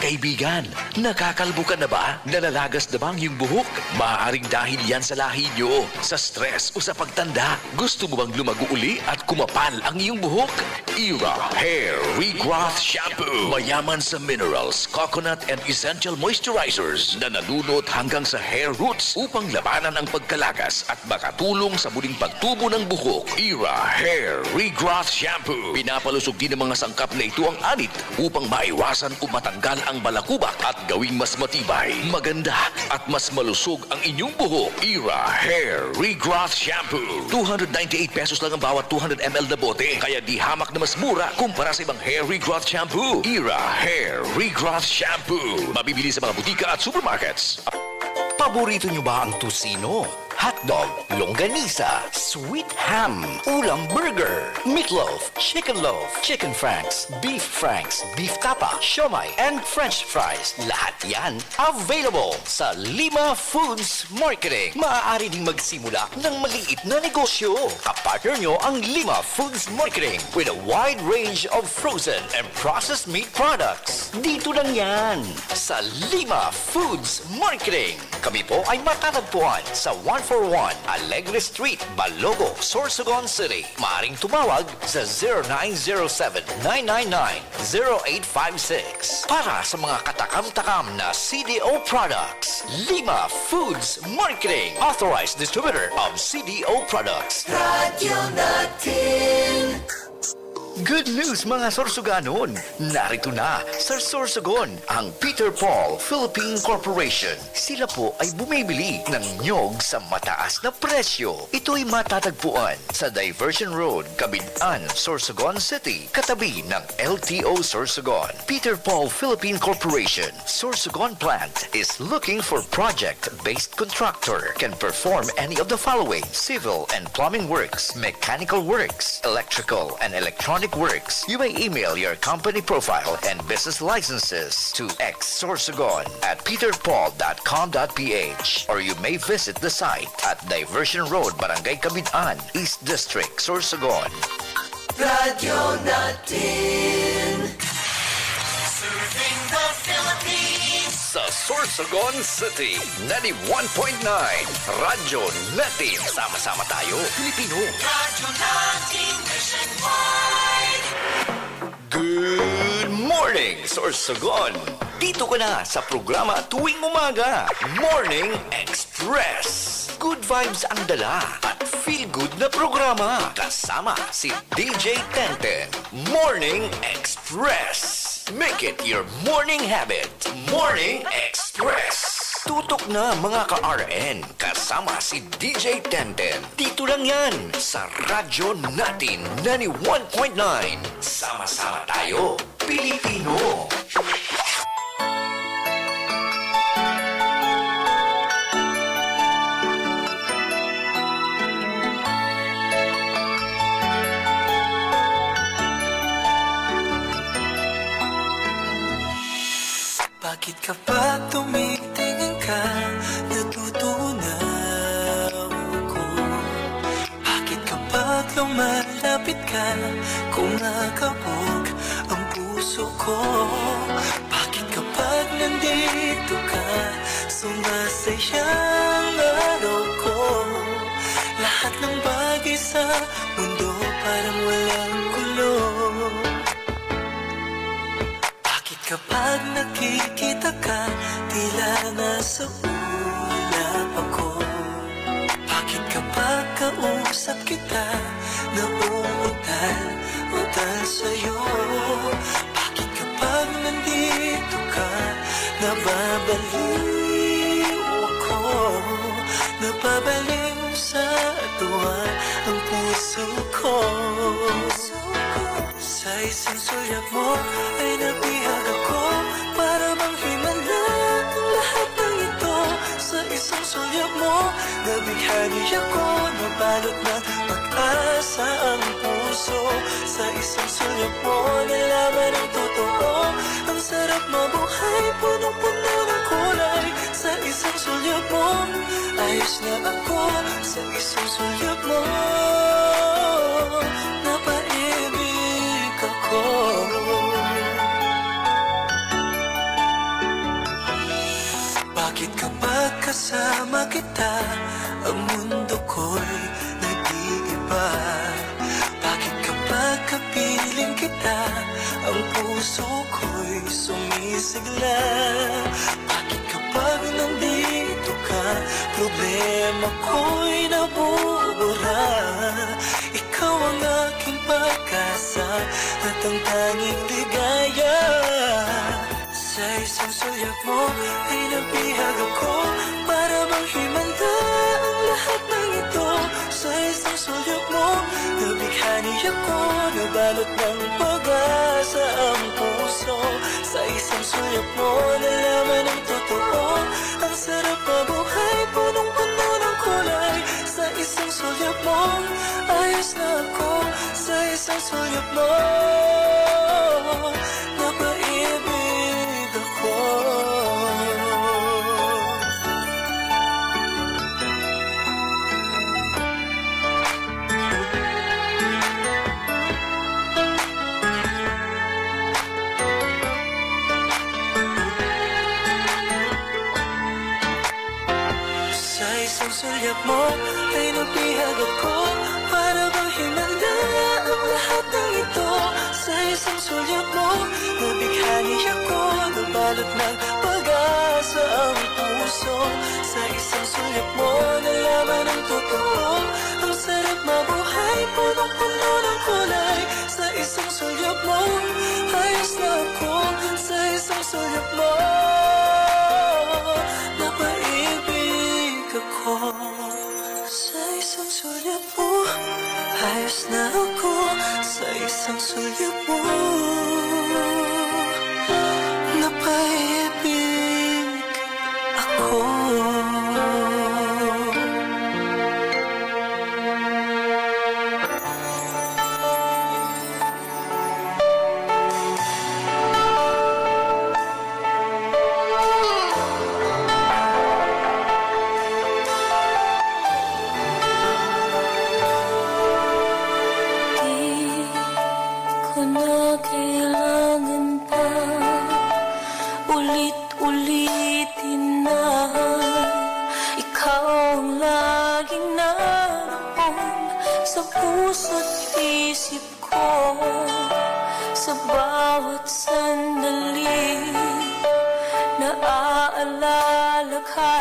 Kaibigan, nakakalbo ka na ba? Nalalagas na ba ang iyong buhok? Maaaring dahil yan sa lahi nyo, sa stress o sa pagtanda. Gusto mo bang lumago uli at kumapal ang iyong buhok? Era Hair Regrowth Shampoo. Mayaman sa minerals, coconut and essential moisturizers na nalunot hanggang sa hair roots upang labanan ang pagkalagas at makatulong sa muling pagtubo ng buhok. Era Hair Regrowth Shampoo. Pinapalusog din ng mga sangkap na ito ang anit upang maiwasan o matanggal ang balakubak at gawing mas matibay, maganda at mas malusog ang inyong buhok. Era Hair Regrowth Shampoo. 298 pesos lang ang bawat 200 ml na bote. Kaya di hamak na mas mura kumpara sa ibang hair regrowth shampoo. Era Hair Regrowth Shampoo. Mabibili sa mga butika at supermarkets. Paborito nyo ba ang tusino, hotdog, longganisa, sweet ham, ulam burger, meatloaf, chicken franks, beef tapa, siomai, and french fries? Lahat yan available sa Lima Foods Marketing. Maaari ding magsimula ng maliit na negosyo. Kapartner nyo ang Lima Foods Marketing with a wide range of frozen and processed meat products. Dito lang yan sa Lima Foods Marketing. Kami po ay matatagpuan sa 141 Alegre Street, Balogo, Sorsogon City. Maaring tumawag sa 0907-999-0856. Para sa mga katakam-takam na CDO products, Lima Foods Marketing, authorized distributor of CDO products. Good news mga Sorsoganon! Narito na sa Sorsogon ang Peter Paul Philippine Corporation. Sila po ay bumibili ng nyog sa mataas na presyo. Ito'y matatagpuan sa Diversion Road, Cabinan, Sorsogon City, katabi ng LTO Sorsogon. Peter Paul Philippine Corporation, Sorsogon Plant is looking for project-based contractor. Can perform any of the following: civil and plumbing works, mechanical works, electrical and electronic works. You may email your company profile and business licenses to xsorsogon@peterpaul.com.ph, or you may visit the site at Diversion Road, Barangay Cabinan, East District, Sorsogon. Radio natin. Serving the Philippines. sa Sorsogon City. 91.9 Radyo Natin. Sama-sama tayo, Pilipino. Radyo natin nationwide. Good morning, Sorsogon! Dito ka na sa programa tuwing umaga, Morning Express. Good vibes ang dala at feel good na programa. Kasama si DJ Tenten. Morning Express. Make it your morning habit. Morning Express. Tutok na mga ka-RN. Kasama si DJ Tenten. Dito lang yan sa Radyo Natin 91.9. Sama-sama tayo, Pilipino. Bakit kapag tumitingin ka, natutunaw ako? Bakit kapag lumalapit ka, kumakabog ang puso ko? Bakit kapag nandito ka, sumasayang araw ko? Lahat ng bagay sa mundo parang walang gulo. Kapag nakikita ka, tila nasa ulap ako. Bakit kapag kausap kita, nauutal sa'yo? Bakit kapag nandito ka, nababaliw ako? Nababaliw sa tuwa ang puso ko. Sa isang sulyap mo ay nabihag ako, para bang himala ang lahat ng ito. Sa isang sulyap mo, nabighani ako, nabalot ng pag-asa ang puso. Sa isang sulyap mo, nalaman ang totoo. Ang sarap mabuhay, punong-puno ng kulay. Sa isang sulyap mo, ayos na ako. Sa isang sulyap mo, napaibig ako. Bakit kapag kasama kita, ang mundo ko'y nag-iiba? Bakit kapag kapiling kita, ang puso ko'y sumisigla? Bakit kapag nandito ka, problema ko'y nabubura? Ikaw ang aking pag-asa at ang tanging ligaya. Sa isang sulyap mo ay nabihag ako, para bang himanda ang lahat ng ito. Sa isang sulyap mo, nabighani ako, nabalot ng pag-asa ang puso. Sa isang sulyap mo, nalaman ang totoo. Ang sarap mabuhay, punong-puno ng kulay. Sa isang sulyap mo, ayos na ako. Sa isang sulyap mo, napaibig ako. Sa isang sulyap mo ay nabihag ako, para bang hinanda ang lahat ng ito. Sa isang sulyap mo, nabighani ako, nabalot ng pag-asa ang puso. Sa isang sulyap mo, nalaman ang totoo. Ang sarap mabuhay, punong-puno ng kulay. Sa isang sulyap mo, ayos na ako. Sa isang sulyap mo, napaibig ako. Sa isang sulyap mo, ayos na ako. Sa isang sulyap mo, napaibig ako. Ko na kailangan pa ulit-ulit na. Ikaw ang laging naroon sa puso't isip ko. Sa bawat sandali naaalala ka,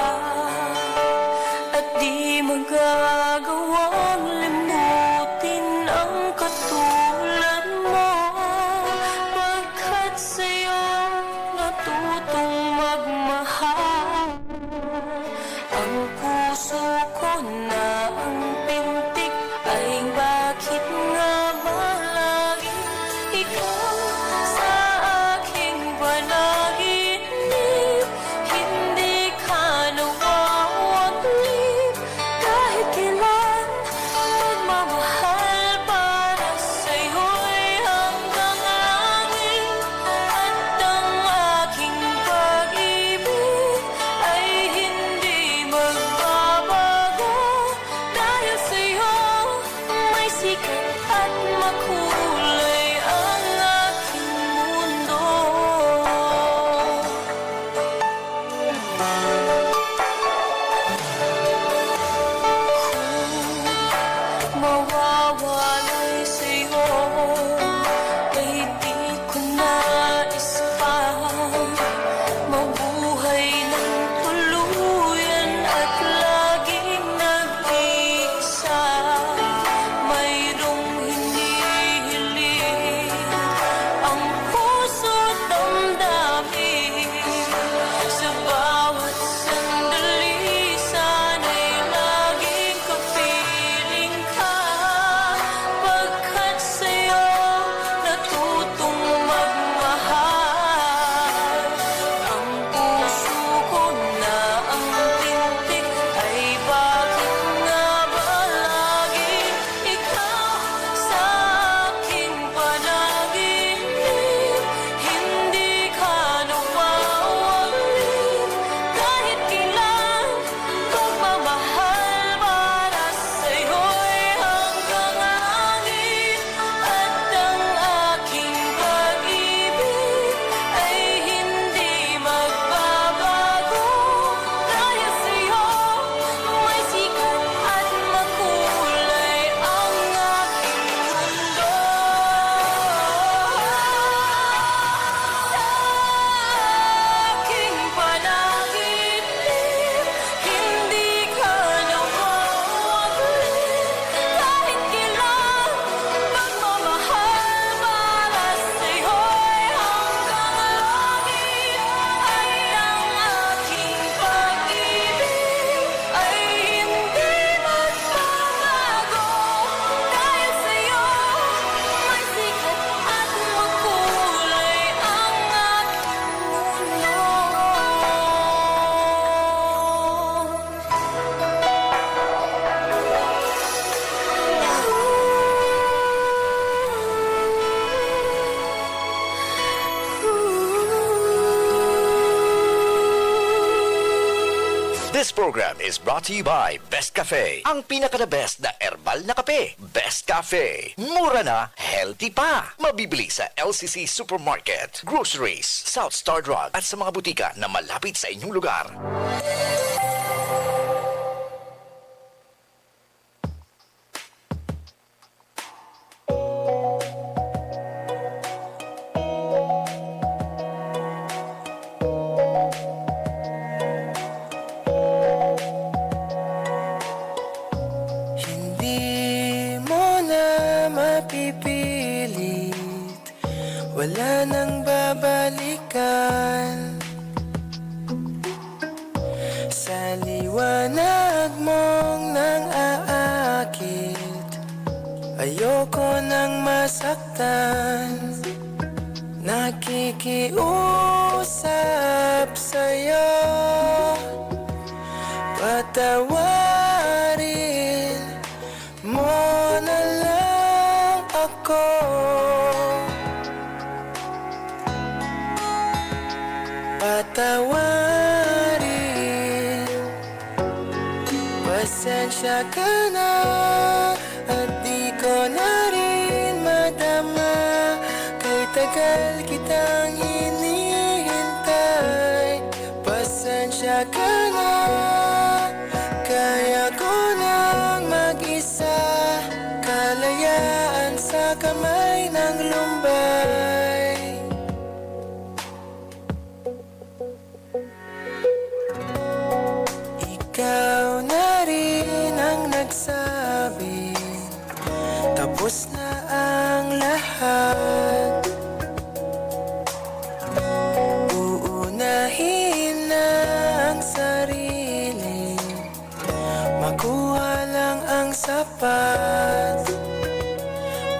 at di magagawang limutin ang katulad mo. Pagkat sa'yo natutong magmahal. Ang puso ko na ang pintig ay bakit nga ba laging ikaw sa aking panaginip? Hindi ka nawawaglit kahit kailan. Pagmamahal para sa'yo'y hanggang langit. At ang aking pag-ibig ay hindi magbabago. Dahil sa'yo may sikat at makulay ang aking mundo. Kung mawawalay sa'yo ay di ko nais pa mabuhay ng tuluyan at laging nag-iisa. Mayroong hinihiling ang puso't damdamin. Sa bawat sandali sana'y laging kapiling ka. Pagkat sa'yo natutong magmahal. Ang puso ko na ang tintig ay bakit nga ba laging ikaw sa aking panaginip? Hindi ka nawawaglit kahit kailan. Pagmamahal para sa'yo'y hanggang langit. At ang aking pag-ibig ay hindi magbabago. Dahil sa'yo may sikat at makulay ang aking mundo. Sa aking panaginip, hindi ka nawawaglit kahit kailan. Pagmamahal para sa'yo'y hanggang langit. At ang aking pag-ibig ay hindi magbabago. Dahil sa'yo may sikat at makulay ang aking mundo. This program is brought to you by Best Cafe. Ang pinaka-the best na herbal na kape. Best Cafe. Mura na, healthy pa. Mabibili sa LCC Supermarket, Groceries, South Star Drug at sa mga butika na malapit sa inyong lugar. Hindi mo na mapipilit, wala nang babalikan. Sa liwanag mong nang aakit, ayoko nang masaktan. Nakikiusap sa'yo, patawarin mo na lang ako. Patawarin, pasensya ka na at di ko na rin madama. Kay tagal kitang hinihintay, pasensya Pasensya ka na, kaya ko nang mag-isa. Kalayaan sa kamay ng lumbay. Ikaw na rin ang nagsabi, tapos na ang lahat. Uunahin na ang sarili, makuha lang ang sapat.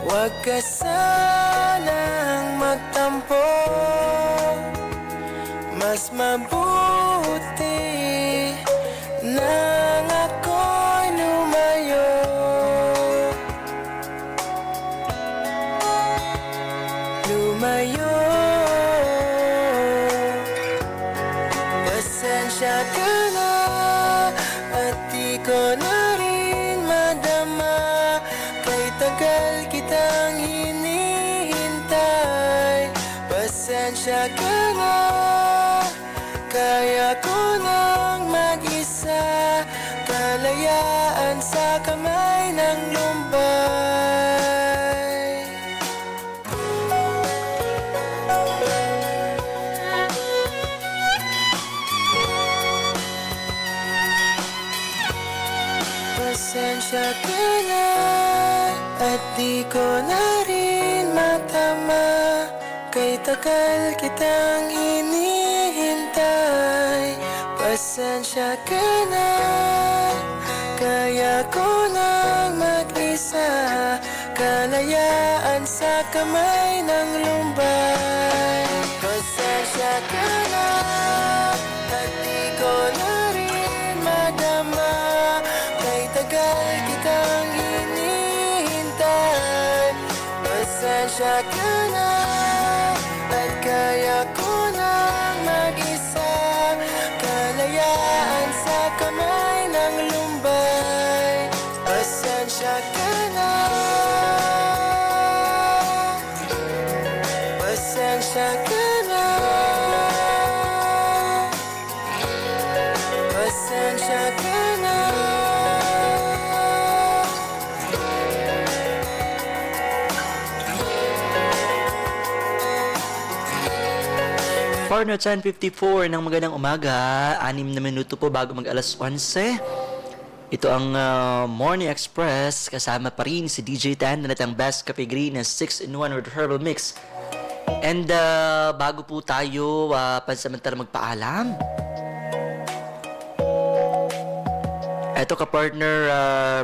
Huwag ka sanang magtampo, mas mabuti nang ako'y lumayo. Lumayo. Pasensya ka na at di ko na rin madama. Kay tagal kitang hinihintay. Pasensya ka na, kaya ko nang mag-isa. Kalayaan sa kamay ng lumbay. Pasensya ka na at di ko na rin matama. Kay tagal kitang hinihintay. Pasensya ka na, kaya ko nang mag-isa. Kalayaan sa kamay ng lumbay. Pasensya ka na at di ko na rin madama. Kay tagal kitang hinihintay. Pasensya ka na at kaya ko nang mag-isa. Kalayaan sa kamay ng lumbay. Pasensya ka na. Pasensya ka na. Pasensya ka na. Partner 10:54 ng magandang umaga, 6 na minuto po bago mag alas 11. Ito ang Morning Express, kasama pa rin si DJ Tan na natang Best Cafe Green na 6-in-1 with herbal mix. And bago po tayo pansamantala magpaalam, eto ka partner,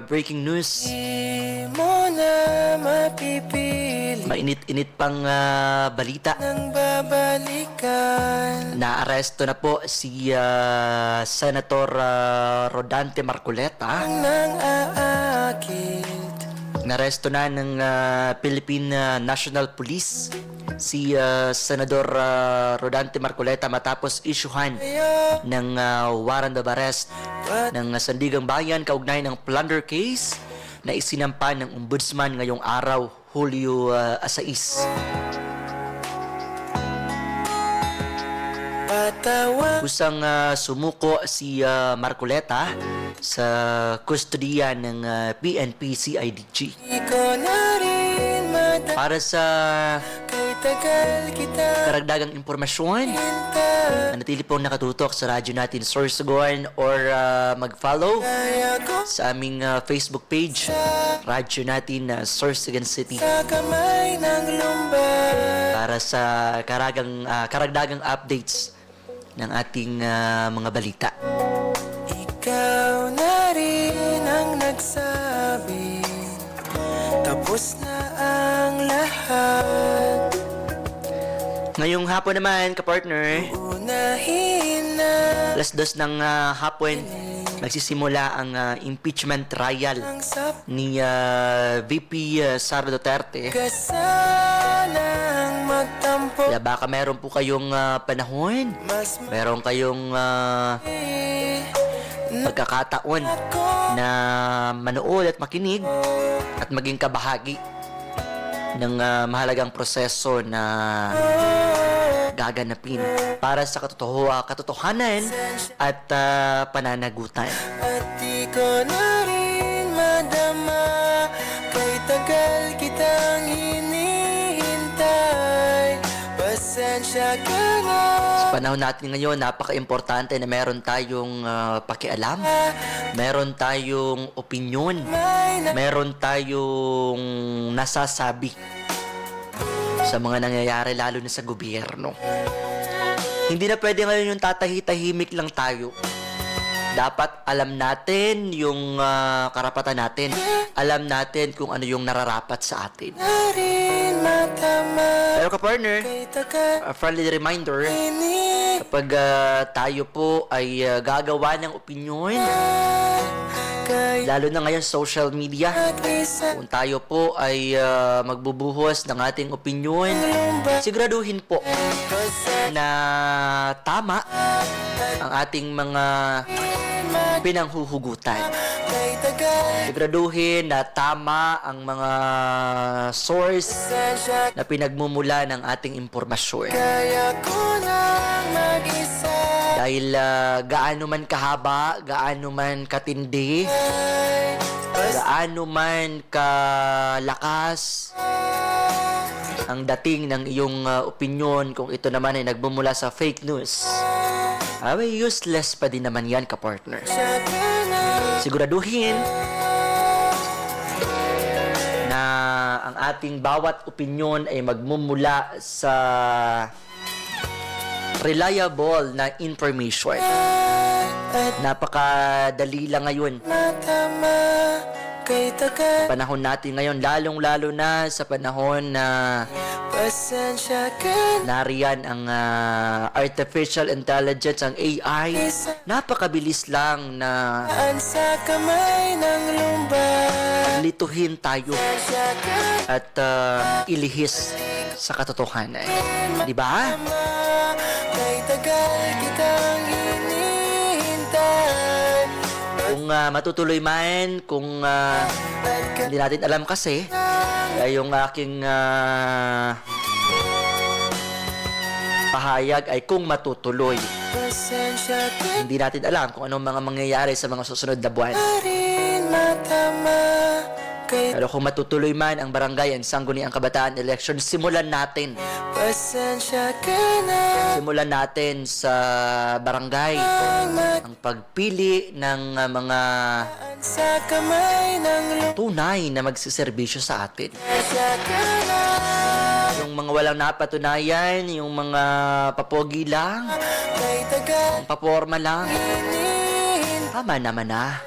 breaking news. Di mo na mapipili Mainit-init pang balita. nang babalikan. Naaresto na po si Senator Rodante Marcoleta. Nang aakit. Naresto na ng Philippine National Police si Senador Rodante Marcoleta matapos isyuhan ng warrant of arrest ng Sandigang Bayan kaugnay ng plunder case na isinampa ng ombudsman ngayong araw, Hulyo 6. Patawa Kusang sumuko si Marcoleta sa kustodiya ng PNP CIDG. di ko na rin madahintay. Para sa Kay tagal kita karagdagang impormasyon, manatili pong nakatutok sa radyo natin Sorsogon or mag-follow Kaya ko sa aming Facebook page, radyo natin Sorsogon City, sa kamay ng lumbay. para sa karagdagang updates ng ating mga balita. Ikaw na rin ang nagsabi, tapos na ang lahat. Ngayong hapon naman, kapartner, Unahin na alas 2 ng hapon, magsisimula ang impeachment trial ang sap ni VP Sara Duterte. ka sanang magtampo. Kaya baka meron po kayong panahon, Mas meron kayong pagkakataon ako na manood at makinig at maging kabahagi ng mahalagang proseso na gaganapin para sa katotohanan at pananagutan. At di ko na rin madama, kay tagal kitang hinihintay. Pasensya ka na. Sa panahon natin ngayon, napaka-importante na meron tayong pakialam, meron tayong opinyon, meron tayong nasasabi sa mga nangyayari, lalo na sa gobyerno. Hindi na pwede ngayon yung tatahi-tahimik lang tayo. Dapat alam natin yung karapatan natin. Alam natin kung ano yung nararapat sa atin. Pero ka-partner, a friendly reminder, kapag tayo po ay gagawa ng opinyon, lalo na ngayon social media, kung tayo po ay magbubuhos ng ating opinyon, siguraduhin po na tama ang ating mga pinanghuhugutan. Siguraduhin na tama ang mga source na pinagmumula ng ating impormasyon. Dahil gaano man kahaba, gaano man katindi, gaano man kalakas ang dating ng iyong opinion, kung ito naman ay nagmumula sa fake news, ay useless pa din naman yan, ka-partner. Siguraduhin na ang ating bawat opinion ay magmumula sa reliable na information. Napakadali lang ngayon. Panahon natin ngayon, lalong-lalo na sa panahon na nariyan ang artificial intelligence, ang AI. Napakabilis lang na lituhin tayo at ilihis sa katotohanan. Di ba? Kung matutuloy man, kung hindi natin alam kasi, yung aking pahayag ay kung matutuloy. Hindi natin alam kung anong mga mangyayari sa mga susunod na buwan. Pero kung matutuloy man ang barangay, ang sangguniang kabataan election, simulan natin. Simulan natin sa barangay ang pagpili ng mga tunay na magsiservisyo sa atin. Yung mga walang napatunayan, yung mga papogi lang, yung paporma lang, tama naman na.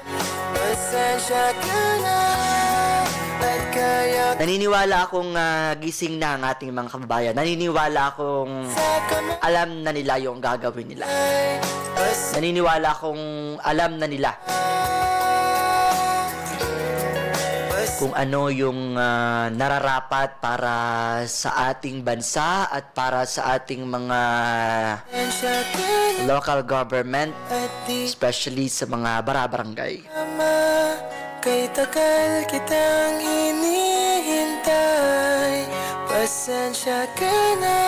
Naniniwala akong gising na ang ating mga kababayan. Naniniwala akong alam na nila yung gagawin nila. Naniniwala akong alam na nila kung ano yung nararapat para sa ating bansa at para sa ating mga local government, especially sa mga bara-barangay. Kay tagal kitang hinihintay, pasensya ka na.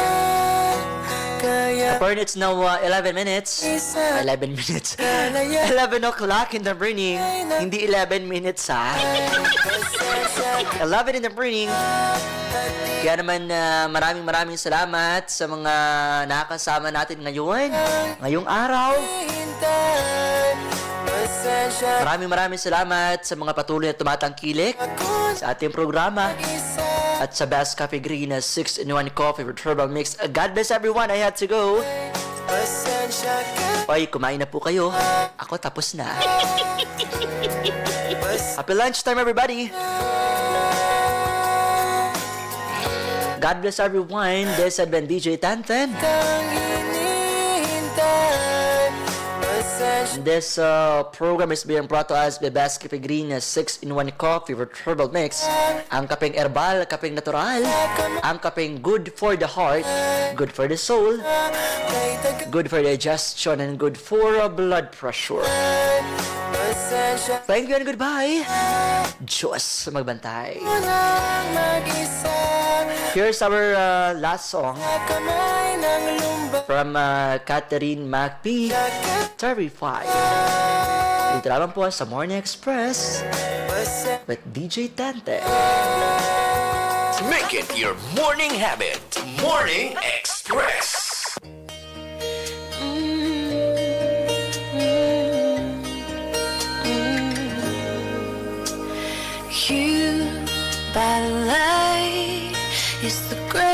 Apparently, it's now 11 minutes. 11 minutes. 11 o'clock in the morning. Hindi 11 minutes, ha? 11 in the morning. Kaya naman, maraming salamat sa mga nakasama natin ngayon. Ngayong araw. Maraming salamat sa mga patuloy na tumatangkilik sa ating programa at sa Best Cafe Green na 6-in-1 coffee with herbal mix. God bless everyone. I had to go. Oy, kumain na po kayo. Ako tapos na. Happy lunchtime, everybody. God bless everyone. This has been DJ Tantan. This program is being brought to us by Best Cafe Green 6-in-1 coffee with herbal mix. Ang kapeng herbal, kapeng natural, ang kapeng good for the heart, good for the soul, good for digestion, and good for blood pressure. Thank you and goodbye. Diyos magbantay. Here's our last song Kamay ng lumba from Catherine McPhee, Terrified. Dito lamang po sa Morning Express with DJ Tante. Make it your morning habit. Morning Express. You by the light is the great